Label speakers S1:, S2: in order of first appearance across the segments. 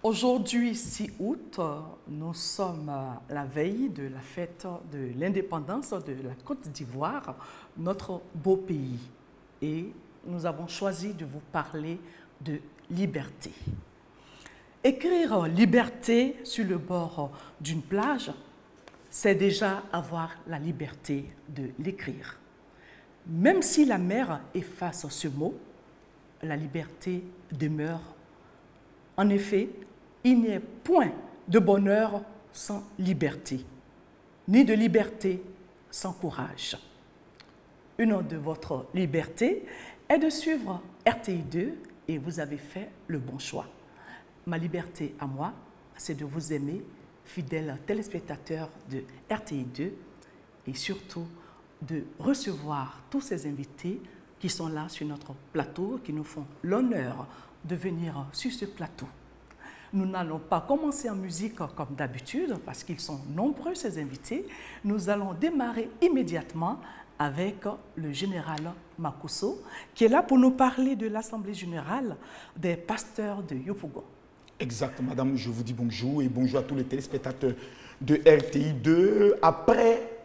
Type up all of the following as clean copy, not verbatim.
S1: Aujourd'hui, 6 août, nous sommes à la veille de la fête de l'indépendance de la Côte d'Ivoire, notre beau pays. Et nous avons choisi de vous parler de liberté. Écrire liberté sur le bord d'une plage, c'est déjà avoir la liberté de l'écrire. Même si la mer efface ce mot, la liberté demeure. En effet, il n'y a point de bonheur sans liberté, ni de liberté sans courage. Une de votre liberté est de suivre RTI2 et vous avez fait le bon choix. Ma liberté à moi, c'est de vous aimer, fidèles téléspectateurs de RTI2 et surtout de recevoir tous ces invités qui sont là sur notre plateau, qui nous font l'honneur de venir sur ce plateau. Nous n'allons pas commencer en musique comme d'habitude parce qu'ils sont nombreux ces invités. Nous allons démarrer immédiatement avec le général Makuso qui est là pour nous parler de l'Assemblée générale des pasteurs de Yopougon.
S2: Exact, madame, je vous dis bonjour et bonjour à tous les téléspectateurs de RTI2. Après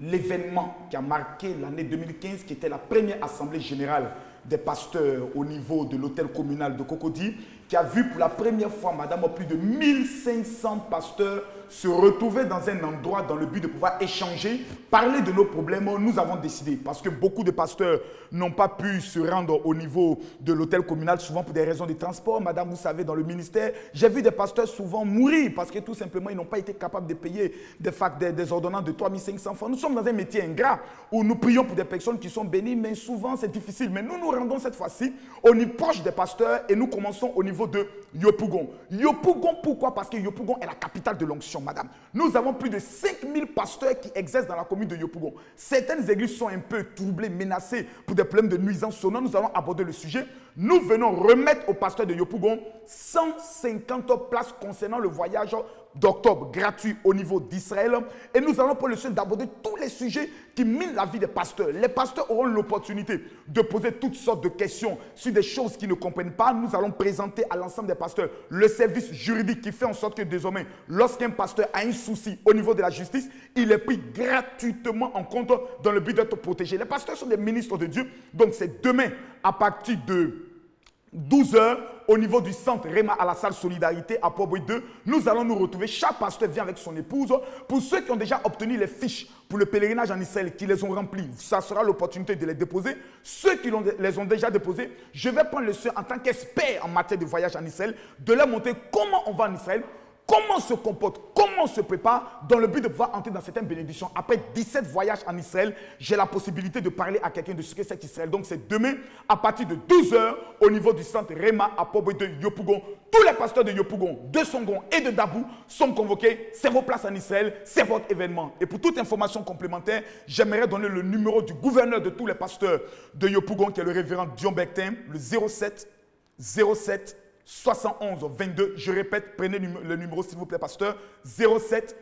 S2: l'événement qui a marqué l'année 2015, qui était la première Assemblée générale des pasteurs au niveau de l'hôtel communal de Cocody, qui a vu pour la première fois, madame, plus de 1500 pasteurs se retrouver dans un endroit dans le but de pouvoir échanger, parler de nos problèmes. Nous avons décidé, parce que beaucoup de pasteurs n'ont pas pu se rendre au niveau de l'hôtel communal, souvent pour des raisons de transport. Madame, vous savez, dans le ministère, j'ai vu des pasteurs souvent mourir parce que tout simplement, ils n'ont pas été capables de payer des ordonnances de 3500 francs. Nous sommes dans un métier ingrat où nous prions pour des personnes qui sont bénies, mais souvent c'est difficile. Mais nous nous rendons cette fois-ci au niveau proche des pasteurs et nous commençons au niveau de Yopougon. Yopougon, pourquoi? Parce que Yopougon est la capitale de l'onction, madame. Nous avons plus de 5000 pasteurs qui exercent dans la commune de Yopougon. Certaines églises sont un peu troublées, menacées pour des problèmes de nuisance sonore. Nous allons aborder le sujet. Nous venons remettre aux pasteurs de Yopougon 150 places concernant le voyage d'octobre gratuit au niveau d'Israël. Et nous allons pour le soin d'aborder tous les sujets qui minent la vie des pasteurs. Les pasteurs auront l'opportunité de poser toutes sortes de questions sur des choses qu'ils ne comprennent pas. Nous allons présenter à l'ensemble des pasteurs le service juridique qui fait en sorte que désormais, lorsqu'un pasteur a un souci au niveau de la justice, il est pris gratuitement en compte dans le but d'être protégé. Les pasteurs sont des ministres de Dieu. Donc c'est demain à partir de 12h au niveau du centre Réma à la salle Solidarité à Port-Bouille 2. Nous allons nous retrouver. Chaque pasteur vient avec son épouse. Pour ceux qui ont déjà obtenu les fiches pour le pèlerinage en Israël, qui les ont remplies, ça sera l'opportunité de les déposer. Ceux qui les ont déjà déposés, je vais prendre le soin en tant qu'expert en matière de voyage en Israël, de leur montrer comment on va en Israël, comment on se comporte, comment on se prépare dans le but de pouvoir entrer dans certaines bénédictions. Après 17 voyages en Israël, j'ai la possibilité de parler à quelqu'un de ce que c'est Israël. Donc c'est demain à partir de 12h au niveau du centre Réma à Port-Bouille de Yopougon. Tous les pasteurs de Yopougon, de Songon et de Dabou sont convoqués. C'est vos places en Israël, c'est votre événement. Et pour toute information complémentaire, j'aimerais donner le numéro du gouverneur de tous les pasteurs de Yopougon, qui est le révérend Dion Bectin, le 07 71 22, je répète, prenez le numéro s'il vous plaît, pasteur, 07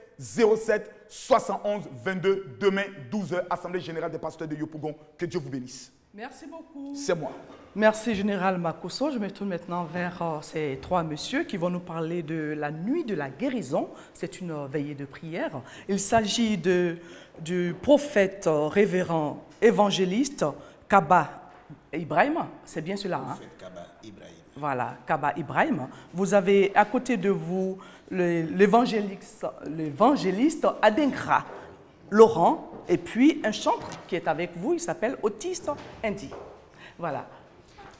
S2: 71 22, demain 12h, Assemblée générale des pasteurs de Yopougon. Que Dieu vous bénisse.
S1: Merci beaucoup.
S2: C'est moi.
S1: Merci, général Makuso. Je me tourne maintenant vers ces trois messieurs qui vont nous parler de la nuit de la guérison. C'est une veillée de prière. Il s'agit du prophète révérend évangéliste Kaba Ibrahim. C'est bien cela, hein?
S3: Kaba Ibrahim.
S1: Voilà, Kaba Ibrahim. Vous avez à côté de vous l'évangéliste Adenkra Laurent et puis un chantre qui est avec vous, il s'appelle Autiste Indy. Voilà.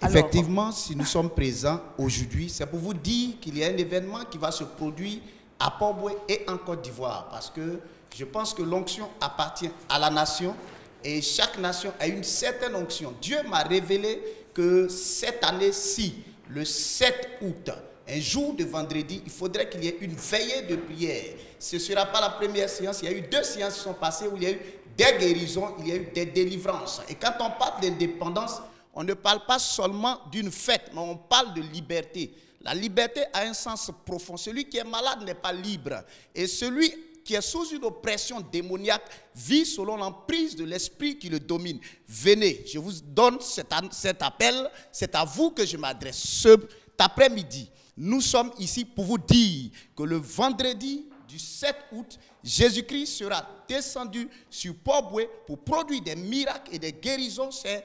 S1: Alors,
S3: effectivement, si nous sommes présents aujourd'hui, c'est pour vous dire qu'il y a un événement qui va se produire à Port-Bouille et en Côte d'Ivoire. Parce que je pense que l'onction appartient à la nation et chaque nation a une certaine onction. Dieu m'a révélé que cette année-ci, le 7 août, un jour de vendredi, il faudrait qu'il y ait une veillée de prière. Ce ne sera pas la première séance. Il y a eu 2 séances qui sont passées où il y a eu des guérisons, il y a eu des délivrances. Et quand on parle d'indépendance, on ne parle pas seulement d'une fête, mais on parle de liberté. La liberté a un sens profond. Celui qui est malade n'est pas libre. Et celui qui est sous une oppression démoniaque vit selon l'emprise de l'esprit qui le domine. Venez, je vous donne cet appel. C'est à vous que je m'adresse cet après-midi. Nous sommes ici pour vous dire que le vendredi du 7 août, Jésus-Christ sera descendu sur Port-Bouët pour produire des miracles et des guérisons. C'est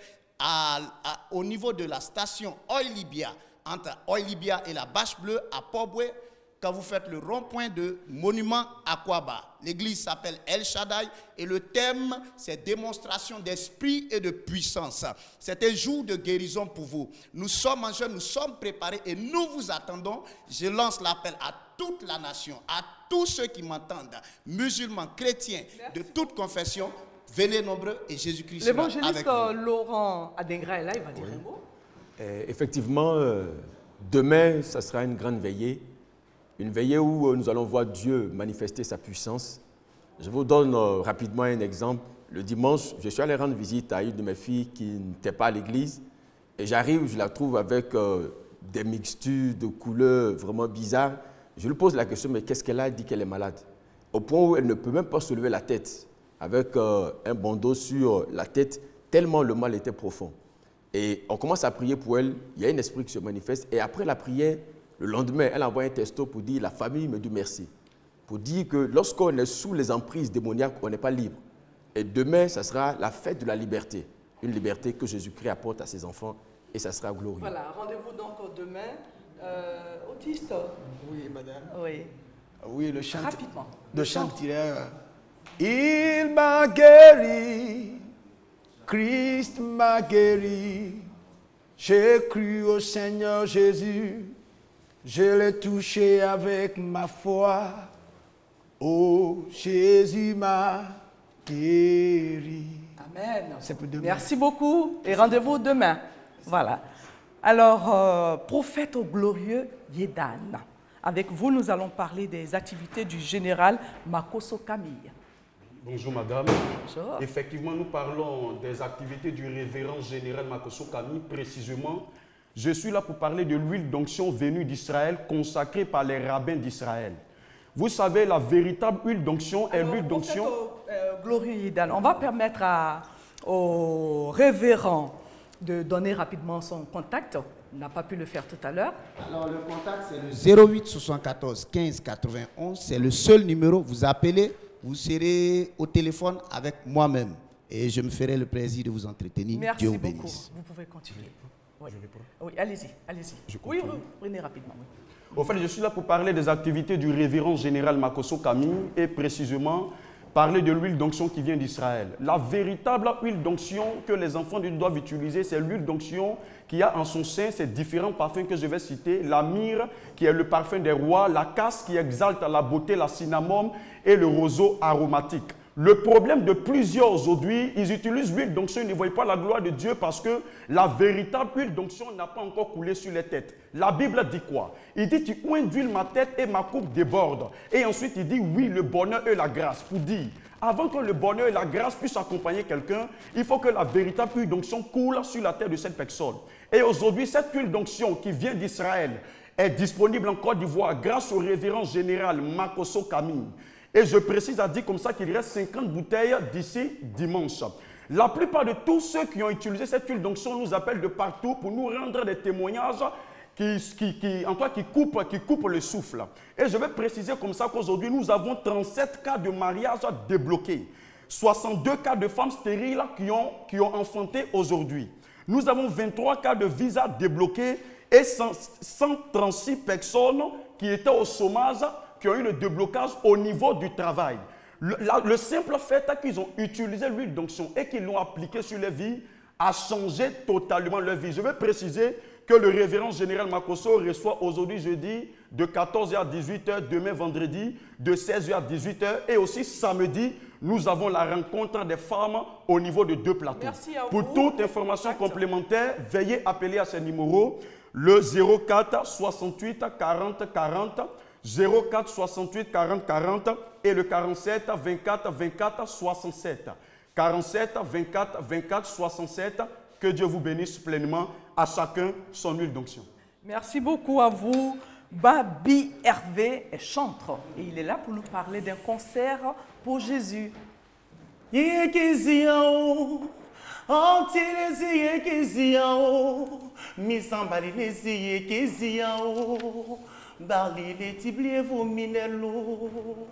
S3: au niveau de la station Oilibia, entre Oilibia et la Bâche Bleue à Port-Bouët, quand vous faites le rond-point de Monument Aquaba. L'église s'appelle El Shaddai et le thème, c'est démonstration d'esprit et de puissance. C'est un jour de guérison pour vous. Nous sommes en jeûne, nous sommes préparés et nous vous attendons. Je lance l'appel à toute la nation, à tous ceux qui m'entendent, musulmans, chrétiens, de toute confession. Venez nombreux et Jésus-Christ sera avec vous.
S1: L'évangéliste Laurent Adingra est là, il va dire un mot.
S4: Effectivement, demain, ça sera une grande veillée. Une veillée où nous allons voir Dieu manifester sa puissance. Je vous donne rapidement un exemple. Le dimanche, je suis allé rendre visite à une de mes filles qui n'était pas à l'église. Et j'arrive, je la trouve avec des mixtures de couleurs vraiment bizarres. Je lui pose la question, mais qu'est-ce qu'elle a? Elle dit qu'elle est malade. Au point où elle ne peut même pas soulever la tête, avec un bandeau sur la tête, tellement le mal était profond. Et on commence à prier pour elle. Il y a un esprit qui se manifeste. Et après la prière, le lendemain, elle envoie un texto pour dire « La famille me dit merci ». Pour dire que lorsqu'on est sous les emprises démoniaques, on n'est pas libre. Et demain, ça sera la fête de la liberté. Une liberté que Jésus-Christ apporte à ses enfants et ça sera glorieux.
S1: Voilà, rendez-vous donc demain. Autiste.
S5: Oui, madame.
S1: Oui.
S5: Oui, le chant.
S1: Rapidement.
S5: Le chant dirait il m'a guéri, Christ m'a guéri. J'ai cru au Seigneur Jésus. Je l'ai touché avec ma foi. Oh, Jésus m'a guéri.
S1: Amen.
S5: C'est pour demain.
S1: Merci beaucoup et rendez-vous demain. Voilà. Alors, prophète au glorieux Yedan. Avec vous, nous allons parler des activités du général Makosso Camille.
S6: Bonjour madame.
S1: Bonjour.
S6: Effectivement, nous parlons des activités du révérend général Makosso Camille. Précisément, je suis là pour parler de l'huile d'onction venue d'Israël, consacrée par les rabbins d'Israël. Vous savez, la véritable huile d'onction est l'huile d'onction.
S1: Glorieux Yedan, on va permettre au révérend de donner rapidement son contact. On n'a pas pu le faire tout à l'heure.
S3: Alors, le contact, c'est le 08 74 15 91. C'est le seul numéro. Vous appelez, vous serez au téléphone avec moi-même. Et je me ferai le plaisir de vous entretenir.
S1: Merci
S3: Dieu vous
S1: beaucoup.
S3: bénisse.
S1: Vous pouvez continuer. Oui, oui, allez-y, allez-y. Oui, prenez rapidement. Oui.
S6: Au fait, je suis là pour parler des activités du révérend général Makosso Camille et précisément parler de l'huile d'onction qui vient d'Israël. La véritable huile d'onction que les enfants de Dieu doivent utiliser, c'est l'huile d'onction qui a en son sein ces différents parfums que je vais citer. La myrrhe, qui est le parfum des rois, la casse qui exalte la beauté, la cinnamome et le roseau aromatique. Le problème de plusieurs aujourd'hui, ils utilisent l'huile d'onction, ils ne voient pas la gloire de Dieu parce que la véritable huile d'onction n'a pas encore coulé sur les têtes. La Bible dit quoi? Il dit, tu oins d'huile ma tête et ma coupe déborde. Et ensuite il dit, oui, le bonheur et la grâce. Pour dire, avant que le bonheur et la grâce puissent accompagner quelqu'un, il faut que la véritable huile d'onction coule sur la tête de cette personne. Et aujourd'hui, cette huile d'onction qui vient d'Israël est disponible en Côte d'Ivoire grâce au révérend général Makosso Camille. Et je précise à dire comme ça qu'il reste 50 bouteilles d'ici dimanche. La plupart de tous ceux qui ont utilisé cette huile d'onction nous appellent de partout pour nous rendre des témoignages qui coupent le souffle. Et je vais préciser comme ça qu'aujourd'hui, nous avons 37 cas de mariage débloqués. 62 cas de femmes stériles qui ont enfanté aujourd'hui. Nous avons 23 cas de visa débloqués et 136 personnes qui étaient au chômage, qui ont eu le déblocage au niveau du travail. Le simple fait qu'ils ont utilisé l'huile d'onction et qu'ils l'ont appliquée sur leur vie a changé totalement leur vie. Je vais préciser que le révérend général Makosso reçoit aujourd'hui jeudi de 14h à 18h, demain vendredi de 16h à 18h et aussi samedi, nous avons la rencontre des femmes au niveau de 2 plateaux.
S1: Merci à vous.
S6: Pour toute information complémentaire, veuillez appeler à ce numéro le 04 68 40 40 04 68 40 40 et le 47 24 24 67. 47 24 24 67. Que Dieu vous bénisse pleinement, à chacun son huile d'onction.
S1: Merci beaucoup à vous. Babi Hervé est chantre et il est là pour nous parler d'un concert pour Jésus.
S7: Anti-les Kéziao, Misambali les Kéziao, Barli les Tiblier vos minello.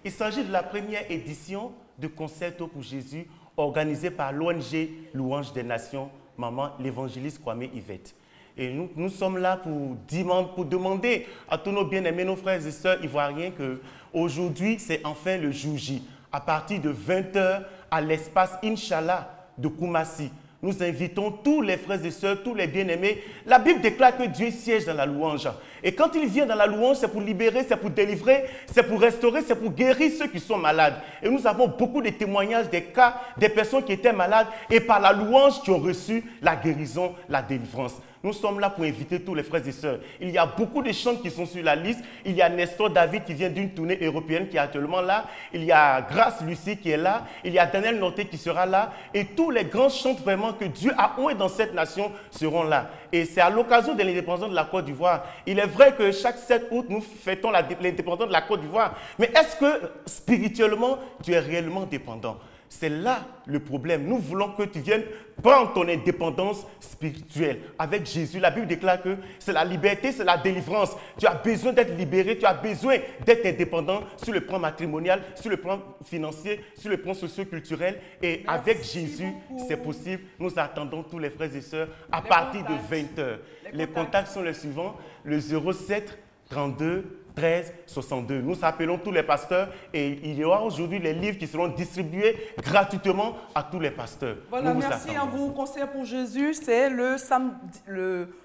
S7: Il s'agit de la première édition de Concerto pour Jésus organisée par l'ONG Louange des Nations, Maman l'évangéliste Kwame Yvette. Et nous sommes là pour demander à tous nos bien-aimés, nos frères et sœurs ivoiriens qu'aujourd'hui, c'est enfin le jour J. À partir de 20 h à l'espace Inch'Allah de Koumassi. Nous invitons tous les frères et sœurs, tous les bien-aimés. La Bible déclare que Dieu siège dans la louange. Et quand il vient dans la louange, c'est pour libérer, c'est pour délivrer, c'est pour restaurer, c'est pour guérir ceux qui sont malades. Et nous avons beaucoup de témoignages des cas, des personnes qui étaient malades et par la louange qui ont reçu la guérison, la délivrance. Nous sommes là pour inviter tous les frères et sœurs. Il y a beaucoup de chants qui sont sur la liste. Il y a Nestor David qui vient d'une tournée européenne qui est actuellement là. Il y a Grâce Lucie qui est là. Il y a Daniel Noté qui sera là. Et tous les grands chants vraiment que Dieu a oué dans cette nation seront là. Et c'est à l'occasion de l'indépendance de la Côte d'Ivoire. Il est vrai que chaque 7 août, nous fêtons l'indépendance de la Côte d'Ivoire. Mais est-ce que spirituellement, tu es réellement dépendant? C'est là le problème. Nous voulons que tu viennes prendre ton indépendance spirituelle avec Jésus. La Bible déclare que c'est la liberté, c'est la délivrance. Tu as besoin d'être libéré, tu as besoin d'être indépendant sur le plan matrimonial, sur le plan financier, sur le plan socio-culturel. Et avec Jésus, c'est possible. Nous attendons tous les frères et sœurs à partir de 20 h. Les contacts sont les suivants, le 07 32 13 62. Nous appelons tous les pasteurs et il y aura aujourd'hui les livres qui seront distribués gratuitement à tous les pasteurs.
S1: Voilà, merci à vous. Concert pour Jésus, c'est le samedi,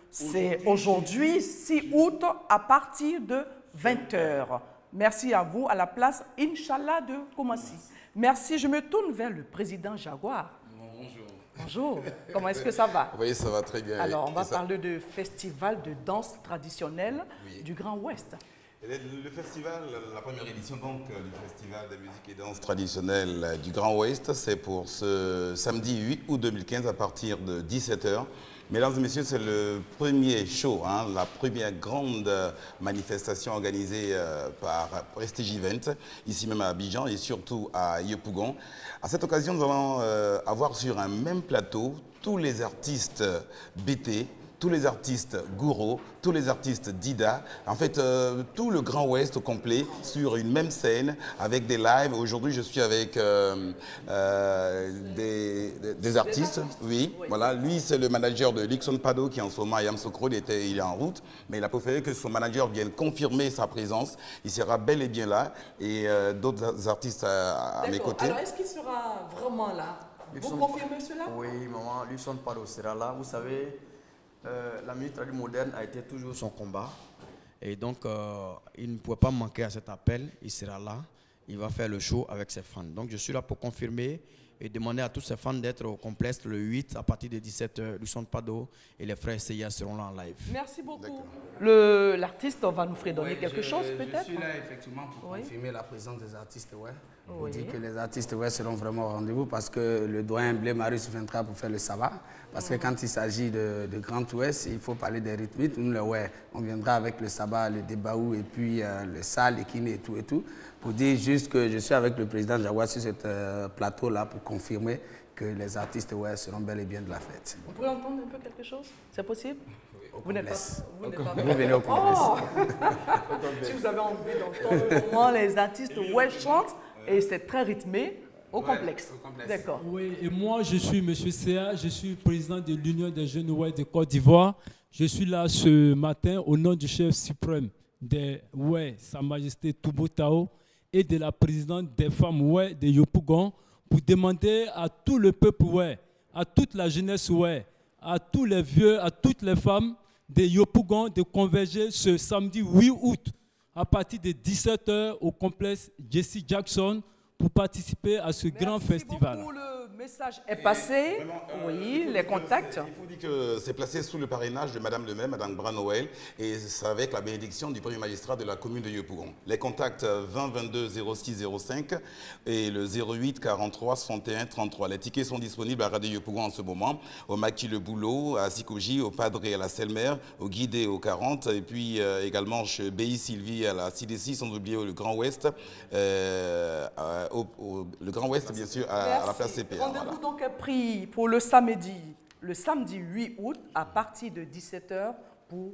S1: c'est aujourd'hui 6 août à partir de 20 h. Merci à vous à la place Inch'Allah de Koumassi. Merci, je me tourne vers le président Jaguar.
S8: Bonjour.
S1: Bonjour, comment est-ce que ça va?
S8: Oui, ça va très bien.
S1: Alors, on va parler de festival de danse traditionnelle du Grand Ouest.
S8: Le festival, la première édition donc du festival de musique et danse traditionnelle du Grand Ouest, c'est pour ce samedi 8 août 2015 à partir de 17 h. Mesdames et messieurs, c'est le premier show, la première grande manifestation organisée par Prestige Event, ici même à Abidjan et surtout à Yopougon. À cette occasion, nous allons avoir sur un même plateau tous les artistes BT, tous les artistes Gouro, tous les artistes Dida, en fait tout le Grand Ouest au complet sur une même scène avec des lives. Aujourd'hui je suis avec des artistes, oui. Voilà. Lui c'est le manager de Lixon Pado qui en ce moment à Yamsokro, il est en route, mais il a préféré que son manager vienne confirmer sa présence. Il sera bel et bien là et d'autres artistes à mes côtés.
S1: Alors est-ce qu'il sera vraiment là? Vous confirmez cela?
S9: Oui, maman, Lixon Pado sera là. Vous savez, la musique traditionnelle moderne a été toujours son combat. Et donc, il ne pouvait pas manquer à cet appel. Il sera là. Il va faire le show avec ses fans. Donc, je suis là pour confirmer et demander à tous ses fans d'être au complexe le 8 à partir de 17 h. Lucien Pado et les frères CIA seront là en live.
S1: Merci beaucoup. L'artiste va nous fredonner quelque chose peut-être?
S10: Je suis là effectivement pour confirmer la présence des artistes. Pour dire que les artistes seront vraiment au rendez-vous parce que le doyen Blé Marius viendra pour faire le sabbat. Parce que quand il s'agit de Grand Ouest, il faut parler des rythmes. Nous, on viendra avec le sabbat, le débaou et puis le sal, le kiné et tout. Pour dire juste que je suis avec le président Jaguar sur ce plateau-là pour confirmer que les artistes seront bel et bien de la fête.
S1: On pourrait entendre un peu quelque chose? C'est possible? Vous n'êtes pas...
S10: Vous venez au complexe.
S1: Si vous avez envie d'entendre comment les artistes chantent, et c'est très rythmé, au complexe. D'accord.
S11: Oui, et moi, je suis M. Céa, je suis président de l'Union des jeunes Ouest de Côte d'Ivoire. Je suis là ce matin au nom du chef suprême des Sa Majesté Toubo Tao, et de la présidente des femmes de Yopougon pour demander à tout le peuple à toute la jeunesse à tous les vieux, à toutes les femmes de Yopougon de converger ce samedi 8 août à partir de 17 h au complexe Jesse Jackson pour participer à ce grand festival.
S1: Merci beaucoup, le message est passé. Oui, les contacts.
S8: Il faut dire que c'est placé sous le parrainage de Madame le maire, Madame Bran-Noël, et c'est avec la bénédiction du premier magistrat de la commune de Yopougon. Les contacts 20 22 06 05 et le 08 43 61 33. Les tickets sont disponibles à Radio Yopougon en ce moment, au Maki Le Boulot, à Sikoji, au Padre et à la Selmer, au Guidé au 40, et puis également chez BI Sylvie à la CDC, sans oublier le Grand Ouest. Le Grand Ouest, bien sûr, à la place CPA.
S1: rendez-vous donc est pris pour le samedi 8 août à partir de 17h pour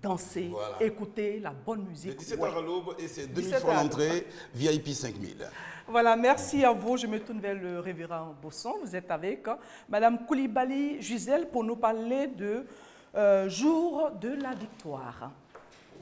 S1: danser, écouter la bonne musique.
S8: De 17h à l'aube et c'est 2000 francs l'entrée, VIP 5000.
S1: Voilà, merci à vous. Je me tourne vers le révérend Bosson. Vous êtes avec Madame Koulibaly Gisèle pour nous parler de Jour de la victoire.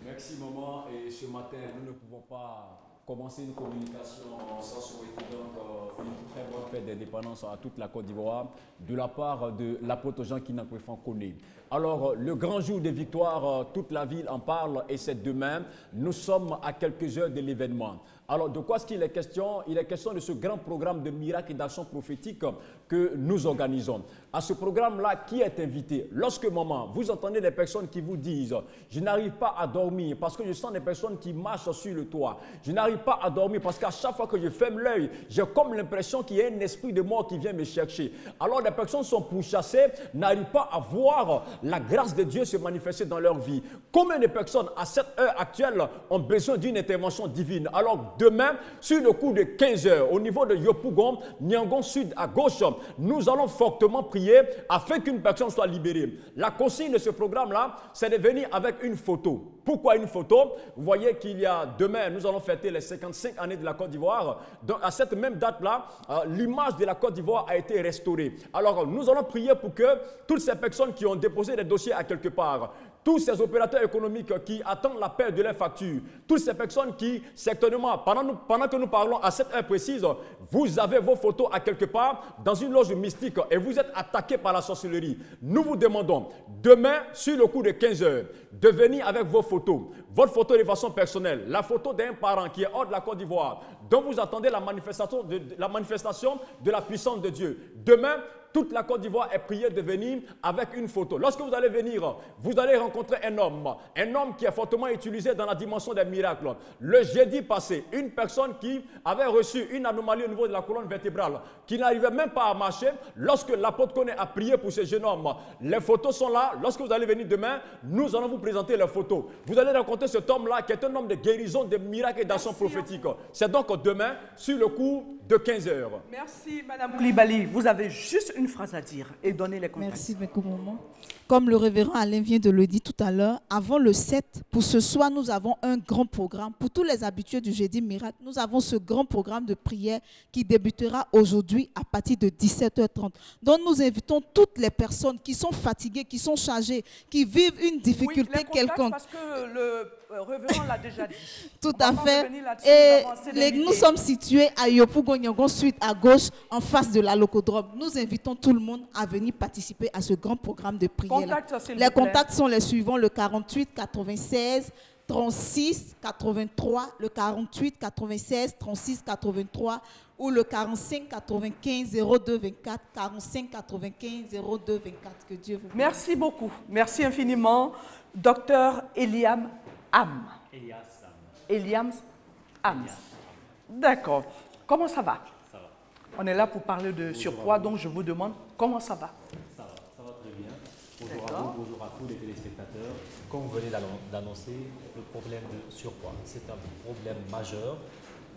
S12: Merci maman. Et ce matin, nous ne pouvons pas commencer une communication sans souhaiter donc une très bonne fête d'indépendance à toute la Côte d'Ivoire de la part de l'apôtre Jean Kinakwefan Koné. Alors, le grand jour des victoires, toute la ville en parle et c'est demain. Nous sommes à quelques heures de l'événement. Alors, de quoi est-ce qu'il est question? Il est question de ce grand programme de miracles et d'actions prophétiques que nous organisons. À ce programme-là, qui est invité? Lorsque, maman, vous entendez des personnes qui vous disent « Je n'arrive pas à dormir parce que je sens des personnes qui marchent sur le toit. Je n'arrive pas à dormir parce qu'à chaque fois que je ferme l'œil, j'ai comme l'impression qu'il y a un esprit de mort qui vient me chercher. » Alors, des personnes sont pourchassées, n'arrivent pas à voir la grâce de Dieu se manifester dans leur vie. Combien de personnes, à cette heure actuelle, ont besoin d'une intervention divine? Alors, demain, sur le coup de 15 heures, au niveau de Yopougon, Nyangon Sud à gauche, nous allons fortement prier afin qu'une personne soit libérée. La consigne de ce programme-là, c'est de venir avec une photo. Pourquoi une photo? Vous voyez qu'il y a demain, nous allons fêter les 55 années de la Côte d'Ivoire. Donc, à cette même date-là, l'image de la Côte d'Ivoire a été restaurée. Alors, nous allons prier pour que toutes ces personnes qui ont déposé des dossiers à quelque part, tous ces opérateurs économiques qui attendent la paie de leurs factures, toutes ces personnes qui, certainement, pendant que nous parlons à cette heure précise, vous avez vos photos à quelque part dans une loge mystique et vous êtes attaqués par la sorcellerie. Nous vous demandons, demain, sur le coup de 15 heures, de venir avec vos photos, votre photo de façon personnelle, la photo d'un parent qui est hors de la Côte d'Ivoire, dont vous attendez la manifestation de la puissance de Dieu. Demain, toute la Côte d'Ivoire est priée de venir avec une photo. Lorsque vous allez venir, vous allez rencontrer un homme qui est fortement utilisé dans la dimension des miracles. Le jeudi passé, une personne qui avait reçu une anomalie au niveau de la colonne vertébrale, qui n'arrivait même pas à marcher, lorsque l'apôtre Koné a prié pour ce jeune homme, les photos sont là. Lorsque vous allez venir demain, nous allons vous présenter les photos. Vous allez rencontrer cet homme-là qui est un homme de guérison, de miracles et d'actions prophétiques. C'est donc demain, sur le coup de 15 heures.
S1: Merci, Madame Koulibaly. Vous avez juste une phrase à dire et donner les contacts.
S13: Merci, maman. Comme le révérend Alain vient de le dire tout à l'heure, avant le 7, pour ce soir, nous avons un grand programme. Pour tous les habitués du Jeudi Miracle, nous avons ce grand programme de prière qui débutera aujourd'hui à partir de 17h30. Donc, nous invitons toutes les personnes qui sont fatiguées, qui sont chargées, qui vivent une difficulté quelconque.
S1: Parce que le révérend l'a déjà dit.
S13: Tout à fait. Et nous sommes situés à Yopougon Suite à gauche, en face de la Locodrome. Nous invitons tout le monde à venir participer à ce grand programme de prière. Les contacts sont les suivants, le 48 96 36 83, le 48 96 36 83 ou le 45 95 02 24, 45 95 02 24. Que Dieu vous bénisse.
S1: Merci beaucoup. Merci infiniment, Docteur Eliam Am. Eliam Am. D'accord. Comment ça va?
S14: Ça va.
S1: On est là pour parler de surpoids, donc je vous demande comment ça va.
S14: Ça va très bien. Bonjour à vous, bonjour à tous les téléspectateurs. Comme vous venez d'annoncer, le problème de surpoids, c'est un problème majeur.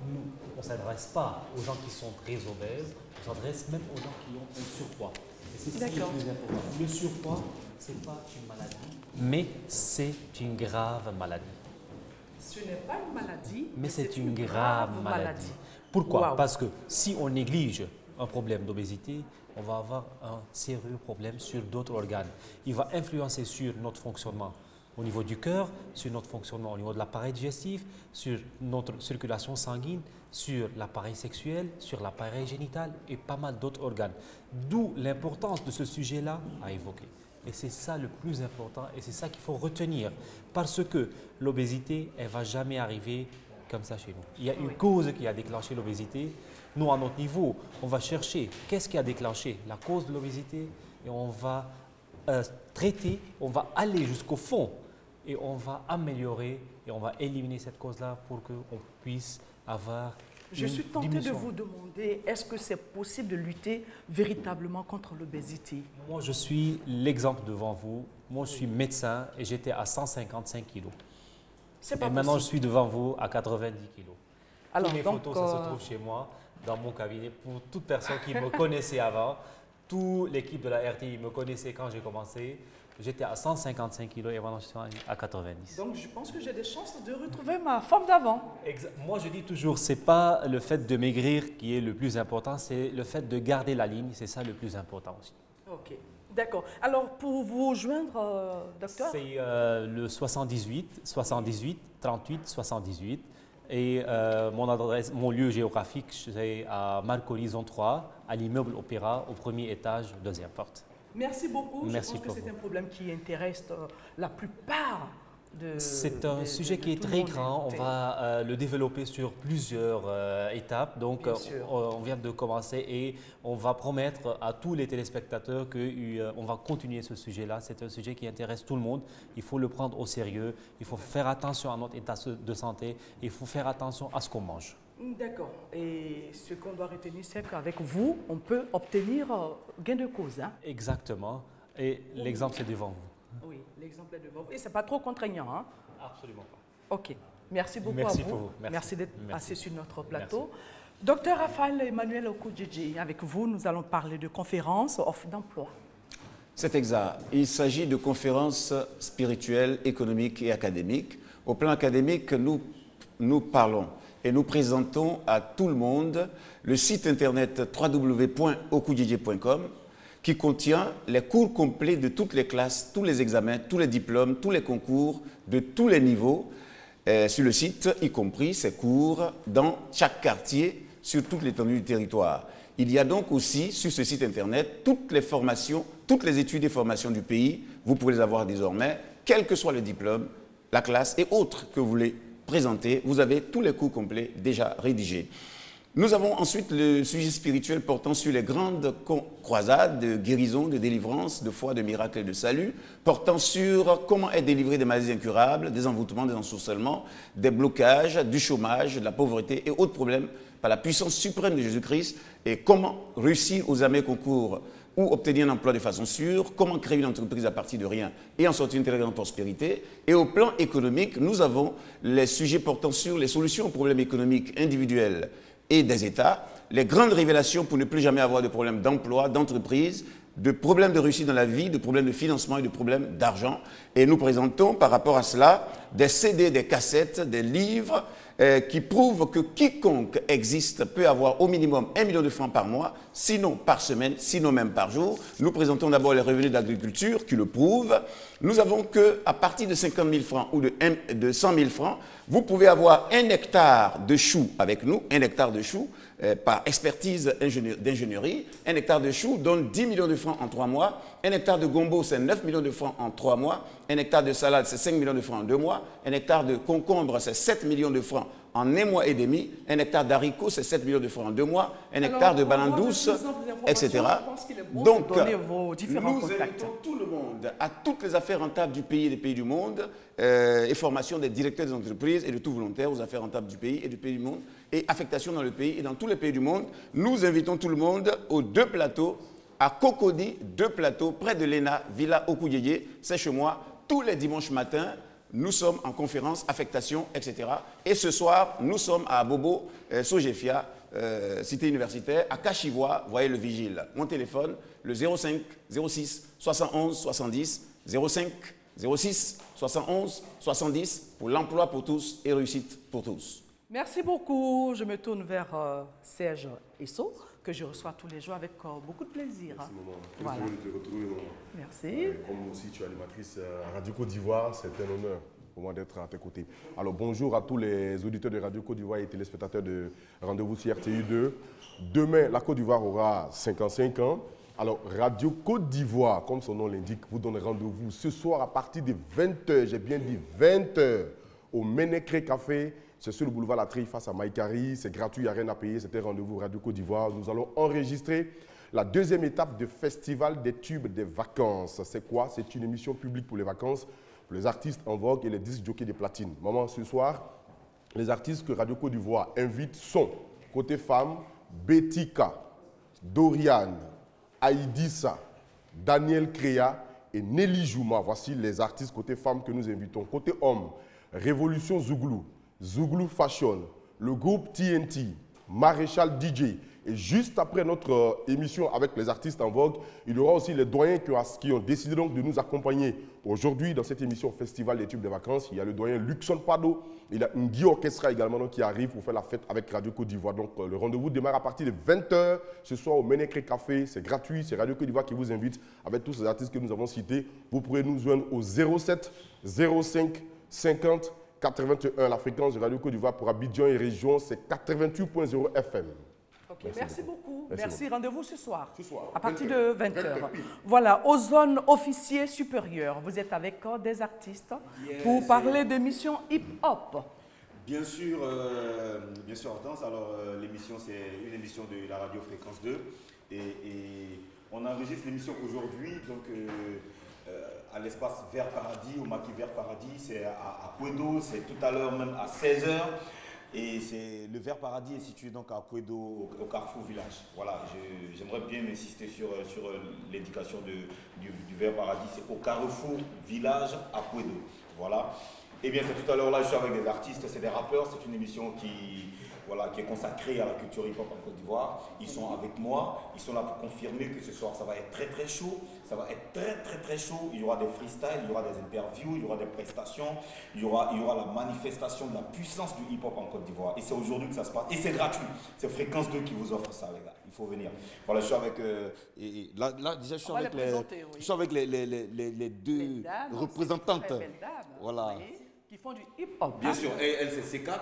S14: Nous, on ne s'adresse pas aux gens qui sont très obèses, on s'adresse même aux gens qui ont un surpoids. Et c'est ça le plus important. Le surpoids, ce n'est pas une maladie, mais c'est une grave maladie.
S1: Ce n'est pas une maladie,
S14: mais c'est une grave maladie. Pourquoi? Wow. Parce que si on néglige un problème d'obésité, on va avoir un sérieux problème sur d'autres organes. Il va influencer sur notre fonctionnement au niveau du cœur, sur notre fonctionnement au niveau de l'appareil digestif, sur notre circulation sanguine, sur l'appareil sexuel, sur l'appareil génital et pas mal d'autres organes. D'où l'importance de ce sujet-là à évoquer. Et c'est ça le plus important et c'est ça qu'il faut retenir. Parce que l'obésité, elle ne va jamais arriver comme ça chez nous. Il y a une cause qui a déclenché l'obésité. Nous, à notre niveau, on va chercher qu'est-ce qui a déclenché la cause de l'obésité et on va traiter, on va aller jusqu'au fond et on va améliorer et on va éliminer cette cause-là pour qu'on puisse avoir
S1: Je suis tentée de vous demander, est-ce que c'est possible de lutter véritablement contre l'obésité?
S14: Moi, je suis l'exemple devant vous. Moi, je suis médecin et j'étais à 155 kilos. Et maintenant, je suis devant vous à 90 kilos. Alors, toutes mes photos, ça se trouve chez moi, dans mon cabinet. Pour toute personne qui me connaissait avant, toute l'équipe de la RTI me connaissait quand j'ai commencé. J'étais à 155 kg et maintenant je suis à 90.
S1: Donc je pense que j'ai des chances de retrouver ma forme d'avant.
S14: Moi je dis toujours, ce n'est pas le fait de maigrir qui est le plus important, c'est le fait de garder la ligne, c'est ça le plus important aussi.
S1: Ok, d'accord. Alors pour vous joindre, docteur?
S14: C'est le 78 38 78 et mon adresse, mon lieu géographique, c'est à Marc-Horizon 3, à l'immeuble Opéra, au premier étage, deuxième porte.
S1: Merci beaucoup.
S14: Merci.
S1: Je pense que c'est un problème qui intéresse la plupart de...
S14: C'est un sujet qui est très grand. On va le développer sur plusieurs étapes. Donc, on vient de commencer et on va promettre à tous les téléspectateurs qu'on va continuer ce sujet-là. C'est un sujet qui intéresse tout le monde. Il faut le prendre au sérieux. Il faut faire attention à notre état de santé. Il faut faire attention à ce qu'on mange.
S1: D'accord. Et ce qu'on doit retenir, c'est qu'avec vous, on peut obtenir gain de cause. Hein?
S14: Exactement. Et l'exemple, c'est devant vous.
S1: Oui, l'exemple est devant vous. Et ce n'est pas trop contraignant. Hein?
S14: Absolument pas.
S1: OK. Merci beaucoup
S14: à
S1: vous.
S14: Pour vous.
S1: Merci d'être passé sur notre plateau. Docteur Raphaël Emmanuel Okudjidji, avec vous, nous allons parler de conférences, offres d'emploi.
S5: C'est exact. Il s'agit de conférences spirituelles, économiques et académiques. Au plan académique, nous parlons et nous présentons à tout le monde le site internet www.okudjidji.com qui contient les cours complets de toutes les classes, tous les examens, tous les diplômes, tous les concours de tous les niveaux sur le site, y compris ces cours dans chaque quartier sur toute l'étendue du territoire. Il y a donc aussi sur ce site internet toutes les formations, toutes les études et formations du pays. Vous pouvez les avoir désormais, quel que soit le diplôme, la classe et autres que vous voulez présenter, vous avez tous les cours complets déjà rédigés. Nous avons ensuite le sujet spirituel portant sur les grandes croisades de guérison, de délivrance, de foi, de miracle et de salut, portant sur comment être délivré des maladies incurables, des envoûtements, des ensorcellements, des blocages, du chômage, de la pauvreté et autres problèmes par la puissance suprême de Jésus-Christ et comment réussir aux examens concours ou obtenir un emploi de façon sûre, comment créer une entreprise à partir de rien et en sortir une très grande prospérité. Et au plan économique, nous avons les sujets portant sur les solutions aux problèmes économiques individuels et des États, les grandes révélations pour ne plus jamais avoir de problèmes d'emploi, d'entreprise, de problèmes de réussite dans la vie, de problèmes de financement et de problèmes d'argent. Et nous présentons par rapport à cela des CD, des cassettes, des livres qui prouvent que quiconque existe peut avoir au minimum 1 million de francs par mois, sinon par semaine, sinon même par jour. Nous présentons d'abord les revenus d'agriculture qui le prouvent. Nous avons qu'à partir de 50 000 francs ou de 100 000 francs, vous pouvez avoir 1 hectare de choux avec nous, 1 hectare de choux par expertise d'ingénierie. 1 hectare de choux donne 10 millions de francs en 3 mois. 1 hectare de gombo, c'est 9 millions de francs en 3 mois. 1 hectare de salade, c'est 5 millions de francs en 2 mois. 1 hectare de concombre, c'est 7 millions de francs en 1 mois et demi. 1 hectare d'haricots, c'est 7 millions de francs en 2 mois. 1 hectare de bananes douces, etc. Donc, nous invitons tout le monde à toutes les affaires rentables du pays et des pays du monde et formation des directeurs des entreprises et de tout volontaire aux affaires rentables du pays et du pays du monde et affectation dans le pays et dans tous les pays du monde. Nous invitons tout le monde aux 2 plateaux à Cocody, 2 plateaux près de l'ENA, Villa Okudjidji. C'est chez moi tous les dimanches matins. Nous sommes en conférence, affectation, etc. Et ce soir, nous sommes à Bobo, Sogefia, cité universitaire, à Cachivois, voyez le vigile. Mon téléphone, le 05 06 71 70 05 06 71 70 pour l'emploi pour tous et réussite pour tous.
S1: Merci beaucoup. Je me tourne vers Serge Esso, que je reçois tous les jours avec beaucoup de plaisir.
S15: Merci, maman.
S1: Voilà.
S15: Très heureux de te retrouver, maman.
S1: Merci.
S15: Comme aussi tu es animatrice à Radio Côte d'Ivoire, c'est un honneur pour moi d'être à tes côtés. Alors bonjour à tous les auditeurs de Radio Côte d'Ivoire et téléspectateurs de Rendez-vous sur RTI 2. Demain, la Côte d'Ivoire aura 55 ans. Alors Radio Côte d'Ivoire, comme son nom l'indique, vous donne rendez-vous ce soir à partir de 20h, j'ai bien dit 20h, au Ménécré Café. C'est sur le boulevard Latry face à Maïkari. C'est gratuit, il n'y a rien à payer. C'était rendez-vous Radio Côte d'Ivoire. Nous allons enregistrer la 2e étape du Festival des tubes des vacances. C'est quoi? C'est une émission publique pour les vacances, pour les artistes en vogue et les disques jockeys de platine. Maman, ce soir, les artistes que Radio Côte d'Ivoire invite sont, côté femmes, Betika, Doriane, Aïdissa, Daniel Créa et Nelly Jouma. Voici les artistes côté femmes que nous invitons. Côté hommes, Révolution Zouglou, Zouglou Fashion, le groupe TNT, Maréchal DJ. Et juste après notre émission avec les artistes en vogue, il y aura aussi les doyens qui ont décidé donc de nous accompagner aujourd'hui dans cette émission Festival des tubes des vacances. Il y a le doyen Luxon Pado, il y a Nguy Orchestra également donc, qui arrive pour faire la fête avec Radio Côte d'Ivoire. Donc le rendez-vous démarre à partir de 20h ce soir au Ménécré Café. C'est gratuit, c'est Radio Côte d'Ivoire qui vous invite avec tous ces artistes que nous avons cités. Vous pourrez nous joindre au 07 05 50 81. La fréquence de Radio Côte d'Ivoire pour Abidjan et région, c'est 88.0 FM.
S1: Okay, merci beaucoup. Merci.
S15: beaucoup.
S1: Rendez-vous ce soir. À
S15: 20
S1: partir de 20h. Voilà, aux zones officiers supérieurs. Vous êtes avec des artistes pour parler de mission hip-hop.
S16: Bien sûr, Hortense. Alors, l'émission, c'est une émission de la radio Fréquence 2. Et on enregistre l'émission aujourd'hui, donc à l'espace Vert Paradis, au maquis Vert Paradis. C'est à Kouedo, c'est tout à l'heure même à 16h. Et le Vert Paradis est situé donc à Kouedo, au Carrefour Village. Voilà, j'aimerais bien insister sur l'éducation du Vert Paradis. C'est au Carrefour Village à Kouedo. Voilà. Et bien, c'est tout à l'heure là, je suis avec des artistes, c'est des rappeurs. C'est une émission qui est consacrée à la culture hip-hop en Côte d'Ivoire. Ils sont avec moi, ils sont là pour confirmer que ce soir, ça va être très très chaud. Ça va être très très très chaud. Il y aura des freestyles, il y aura des interviews, il y aura des prestations, il y aura la manifestation de la puissance du hip-hop en Côte d'Ivoire. Et c'est aujourd'hui que ça se passe. Et c'est gratuit. C'est Fréquence 2 qui vous offre ça, les gars. Il faut venir. Voilà, je suis avec... là, déjà, je suis avec les deux représentantes. Voilà.
S1: Oui, qui font du hip-hop.
S16: Bien sûr. Et elle, c'est C4.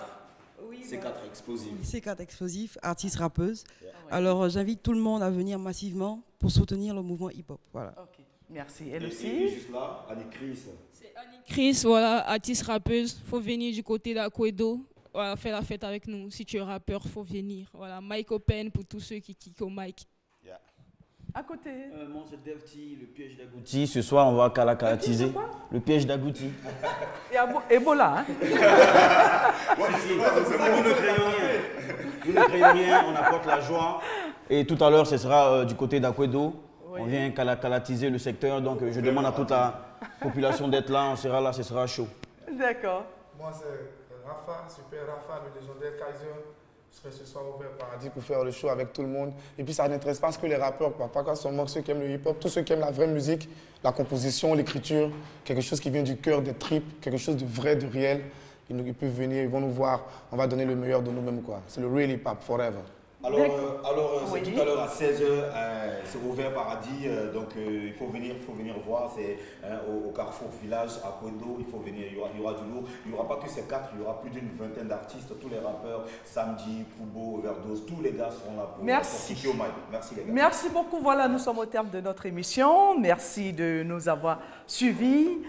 S16: Oui, C4 Explosif.
S17: C4 Explosif, artiste rappeuse. Alors j'invite tout le monde à venir massivement pour soutenir le mouvement hip-hop. Voilà.
S1: Ok, merci. Elle aussi.
S16: Et juste là, Annie Chris.
S18: C'est Annie Chris, voilà, artiste rappeuse. Il faut venir du côté d'Akouedo. Voilà, faire la fête avec nous. Si tu es rappeur, il faut venir. Voilà, Mike Open pour tous ceux qui kick au mic.
S1: À côté.
S19: Moi, c'est Defty, le piège d'Agouti. Ce soir, on va caractériser le piège d'Agouti.
S1: Et Ebola, hein.
S19: Nous ne créons rien. Nous ne créons rien, on apporte la joie. Et tout à l'heure, ce sera du côté d'Akouedo. Oui. On vient calatiser le secteur, donc je demande à toute la population d'être là. On sera là, ce sera chaud.
S1: D'accord.
S20: Moi, c'est Rafa, super Rafa, le légendaire Kaiser. Je serai ce soir au Vert Paradis pour faire le show avec tout le monde. Et puis ça n'intéresse pas que les rappeurs, pas seulement ceux qui aiment le hip-hop, tous ceux qui aiment la vraie musique, la composition, l'écriture, quelque chose qui vient du cœur, des tripes, quelque chose de vrai, de réel. Ils peuvent venir, ils vont nous voir, on va donner le meilleur de nous-mêmes, quoi. C'est le real hip-hop, forever.
S16: Alors c'est tout à l'heure à 16h, c'est au Vert Paradis, donc il faut venir voir, c'est au Carrefour Village à Kouedo, il faut venir, il y aura du lourd, il n'y aura pas que ces 4, il y aura plus d'une vingtaine d'artistes, tous les rappeurs, Samedi, Kubo, Overdose, tous les gars seront là pour kicker au mic. Merci les gars.
S1: Merci beaucoup, voilà, nous sommes au terme de notre émission, merci de nous avoir suivis.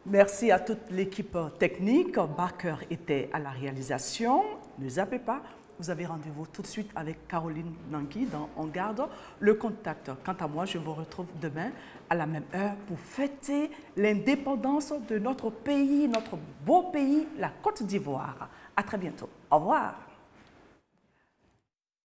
S1: Merci à toute l'équipe technique, Barker était à la réalisation, ne zappez pas. Vous avez rendez-vous tout de suite avec Caroline Nangui dans On Garde le Contact. Quant à moi, je vous retrouve demain à la même heure pour fêter l'indépendance de notre pays, notre beau pays, la Côte d'Ivoire. À très bientôt. Au revoir.